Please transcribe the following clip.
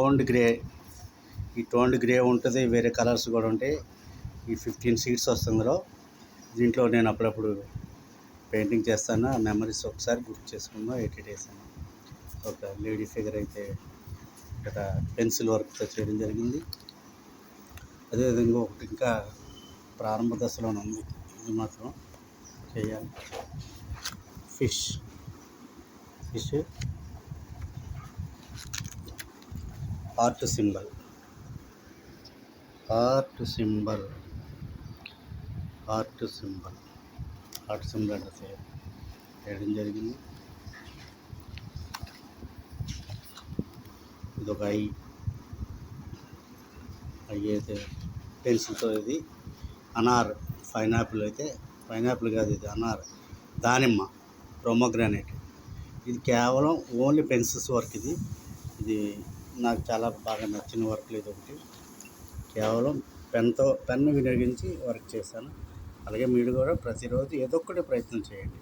Toned grey, ఈ toned grey ఉంటుంది, వేరే కలర్స్ కూడా ఉంటాయి. ఈ 15 షీట్స్ వస్తుందిలో. దీంట్లో నేను అప్పుడప్పుడు పెయింటింగ్ చేస్తాను. ఆ మెమరీస్ ఒకసారి గుర్తు చేసుకుందాం. 80 days అని ఒక లేడీ ఫిగర్ అయితే ఇక్కడ పెన్సిల్ వర్క్తో చేయడం జరిగింది. అదేవిధంగా ఒకటి ఇంకా ప్రారంభ దశలోనే ఉంది, ఇది మాత్రం చేయాలి. ఫిష్ హార్ట్ సింబల్ అంటే చేయడం జరిగింది. ఇది ఒక ఐ అయితే పెన్సిల్తో, ఇది అనార్ పైనాపిల్ అయితే పైనాపిల్ కాదు, ఇది అనార్ దానిమ్మ ప్రోమోగ్రానేట్. ఇది కేవలం ఓన్లీ పెన్సిల్స్ వర్క్. ఇది నాకు చాలా బాగా నచ్చిన వర్క్. ఇది ఒకటి కేవలం పెన్ను వినియోగించి వర్క్ చేశాను. అలాగే మీరు కూడా ప్రతిరోజు ఏదో ఒకటి ప్రయత్నం చేయండి.